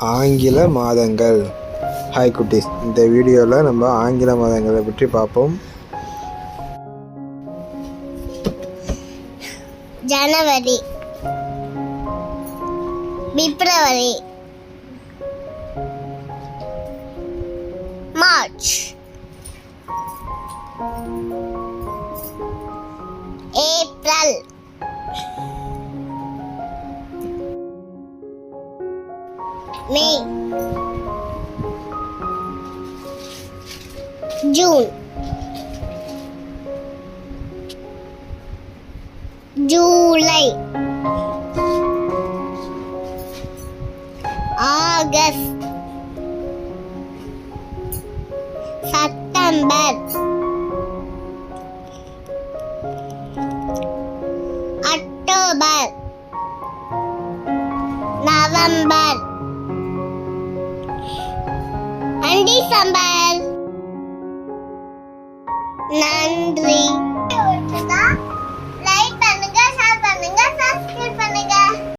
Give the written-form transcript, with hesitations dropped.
ஆங்கில மாதங்கள். ஹாய் குட்டீஸ், இந்த வீடியோவில் நம்ம ஆங்கில மாதங்களை பற்றி பார்ப்போம். ஜனவரி, பிப்ரவரி, மார்ச், ஏப்ரல், மே, ஜூன், ஜூலை, ஆகஸ்ட், செப்டம்பர், அக்டோபர், நவம்பர், டிசம்பர். நன்றி.